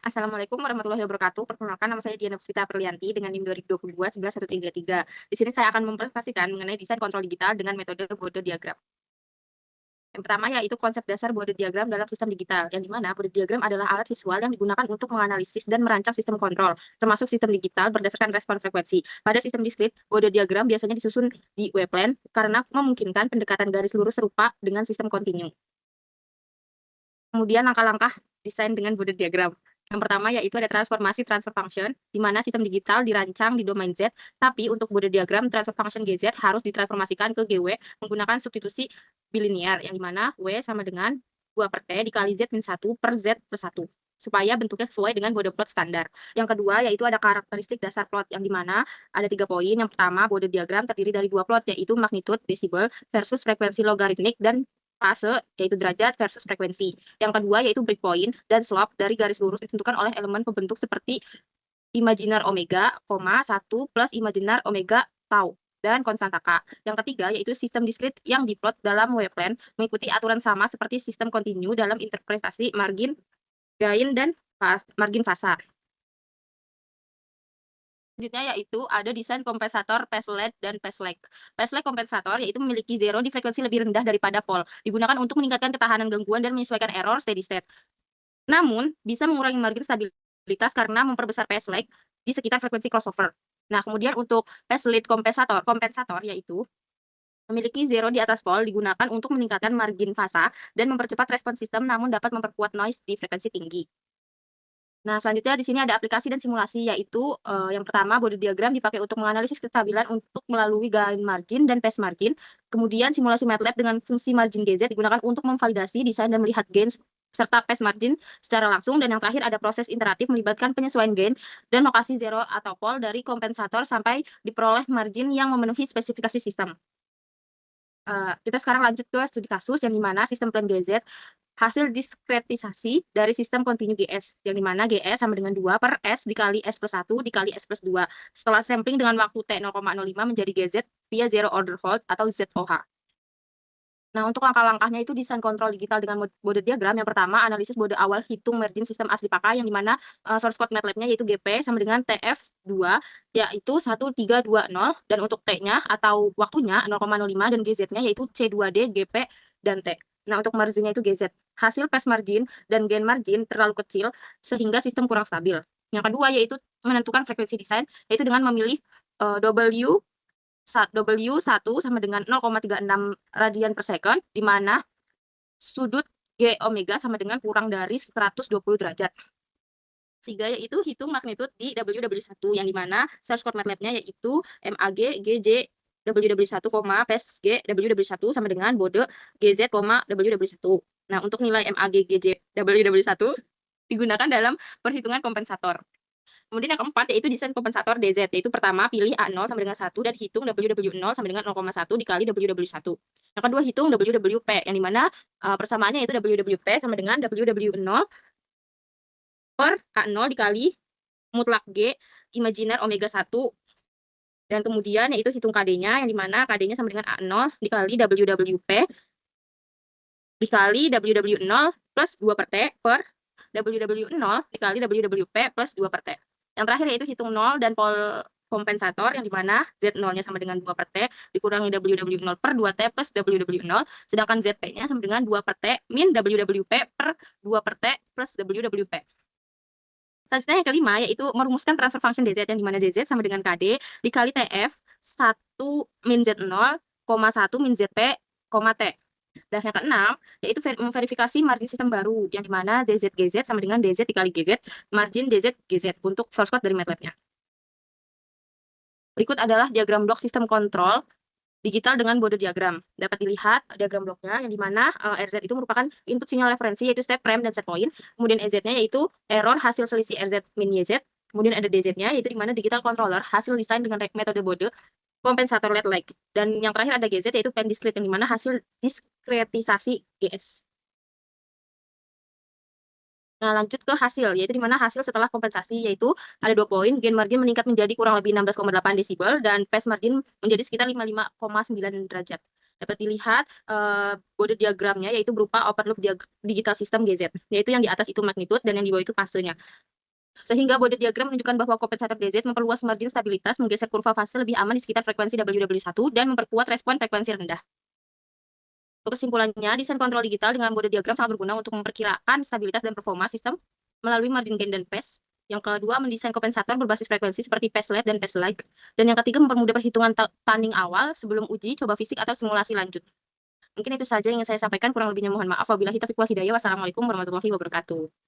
Assalamualaikum warahmatullahi wabarakatuh. Perkenalkan, nama saya Diana Puspita Aprilianti dengan NIM 2022 11133. Di sini saya akan mempresentasikan mengenai desain kontrol digital dengan metode Bode diagram. Yang pertama yaitu konsep dasar Bode diagram dalam sistem digital, yang dimana Bode diagram adalah alat visual yang digunakan untuk menganalisis dan merancang sistem kontrol, termasuk sistem digital berdasarkan respon frekuensi. Pada sistem diskrit, Bode diagram biasanya disusun di W-plan karena memungkinkan pendekatan garis lurus serupa dengan sistem kontinu. Kemudian langkah-langkah desain dengan Bode diagram. Yang pertama yaitu ada transformasi transfer function, di mana sistem digital dirancang di domain Z, tapi untuk Bode diagram transfer function GZ harus ditransformasikan ke GW menggunakan substitusi bilinear, yang dimana W sama dengan 2 per T dikali Z min 1 per Z plus 1, supaya bentuknya sesuai dengan Bode plot standar. Yang kedua yaitu ada karakteristik dasar plot, yang dimana ada 3 poin. Yang pertama, Bode diagram terdiri dari 2 plot, yaitu magnitude desibel versus frekuensi logaritmik dan fase, yaitu derajat versus frekuensi. Yang kedua yaitu breakpoint dan slope dari garis lurus ditentukan oleh elemen pembentuk seperti imajinar omega, 1 plus imajinar omega tau, dan konstanta K. Yang ketiga yaitu sistem diskrit yang diplot dalam W-plan mengikuti aturan sama seperti sistem kontinu dalam interpretasi margin, gain, dan margin fasa. Selanjutnya yaitu ada desain kompensator phase-led dan phase-lag. Phase-lag kompensator yaitu memiliki zero di frekuensi lebih rendah daripada pole, digunakan untuk meningkatkan ketahanan gangguan dan menyesuaikan error steady state. Namun, bisa mengurangi margin stabilitas karena memperbesar phase-lag di sekitar frekuensi crossover. Nah, kemudian untuk phase-led kompensator yaitu memiliki zero di atas pole, digunakan untuk meningkatkan margin fasa dan mempercepat respon sistem, namun dapat memperkuat noise di frekuensi tinggi. Nah, selanjutnya di sini ada aplikasi dan simulasi, yaitu yang pertama Bode diagram dipakai untuk menganalisis kestabilan untuk melalui gain margin dan phase margin. Kemudian simulasi MATLAB dengan fungsi margin GZ digunakan untuk memvalidasi desain dan melihat gain serta phase margin secara langsung. Dan yang terakhir ada proses iteratif melibatkan penyesuaian gain dan lokasi zero atau pole dari kompensator sampai diperoleh margin yang memenuhi spesifikasi sistem. Kita sekarang lanjut ke studi kasus, yang dimana sistem plan GZ hasil diskretisasi dari sistem kontinu GS, yang dimana GS sama dengan 2 per S dikali S plus 1 dikali S plus 2 setelah sampling dengan waktu T 0,05 menjadi GZ via zero order fault atau ZOH. Nah, untuk langkah-langkahnya itu desain kontrol digital dengan Bode diagram. Yang pertama, analisis Bode awal hitung margin sistem asli pakai, yang dimana source code MATLAB-nya yaitu GP sama dengan TF2, yaitu 1320, dan untuk T-nya atau waktunya 0,05 dan GZ-nya yaitu C2D, GP, dan T. Nah, untuk marginnya itu GZ. Hasil phase margin dan gain margin terlalu kecil sehingga sistem kurang stabil. Yang kedua yaitu menentukan frekuensi desain, yaitu dengan memilih W1 sama dengan 0,36 radian per second, di mana sudut G omega sama dengan kurang dari 120 derajat. Sehingga yaitu hitung magnitude di WW1, yang dimana source code MATLAB-nya yaitu MAG GJ WW1, PES G WW1 sama dengan Bode GZ, WW1. Nah, untuk nilai MAG GJ WW1 digunakan dalam perhitungan kompensator. Kemudian yang keempat yaitu desain kompensator DZ, yaitu pertama pilih A0 sama dengan 1 dan hitung WW0 sama dengan 0,1 dikali WW1. Yang kedua hitung WWP, yang dimana persamaannya yaitu WWP sama dengan WW0 per A0 dikali mutlak G imajiner omega 1. Dan kemudian yaitu hitung KD-nya, yang dimana KD-nya sama dengan A0 dikali WWP dikali WW0 plus 2 per T per WW0 dikali WWP plus 2 per T. Yang terakhir yaitu hitung 0 dan pole kompensator, yang dimana Z0-nya sama dengan 2 per T dikurangi WW0 per 2T plus WW0, sedangkan ZP-nya sama dengan 2 per T min WWP per 2 per T plus WWP. Selanjutnya yang kelima yaitu merumuskan transfer function DZ, yang dimana DZ sama dengan KD dikali TF 1 min Z0, 1 min ZP, T. Dan yang keenam yaitu memverifikasi margin sistem baru, yang dimana DZ GZ sama dengan DZ dikali GZ margin DZ GZ untuk source code dari MATLAB-nya. Berikut adalah diagram blok sistem kontrol digital dengan Bode diagram. Dapat dilihat diagram bloknya, yang dimana RZ itu merupakan input sinyal referensi yaitu step frame dan set point. Kemudian EZ-nya yaitu error hasil selisih RZ min YZ. Kemudian ada DZ-nya yaitu dimana digital controller hasil desain dengan metode Bode kompensator LED like. Dan yang terakhir ada GZ yaitu pen discrete, yang dimana hasil diskretisasi GS. Nah, lanjut ke hasil, yaitu dimana hasil setelah kompensasi yaitu ada 2 poin, gain margin meningkat menjadi kurang lebih 16,8 desibel dan phase margin menjadi sekitar 55,9 derajat. Dapat dilihat bode diagramnya yaitu berupa open loop digital system GZ, yaitu yang di atas itu magnitude dan yang di bawah itu fasenya. Sehingga bode diagram menunjukkan bahwa kompensator DZ memperluas margin stabilitas, menggeser kurva fase lebih aman di sekitar frekuensi WW1 dan memperkuat respon frekuensi rendah. Untuk kesimpulannya, desain kontrol digital dengan bode diagram sangat berguna untuk memperkirakan stabilitas dan performa sistem melalui margin gain dan phase. Yang kedua, mendesain kompensator berbasis frekuensi seperti phase lead dan phase lag. Dan yang ketiga, mempermudah perhitungan tunning awal sebelum uji, coba fisik, atau simulasi lanjut. Mungkin itu saja yang ingin saya sampaikan, kurang lebihnya mohon maaf. Wabillahi taufiq wal hidayah. Wassalamualaikum warahmatullahi wabarakatuh.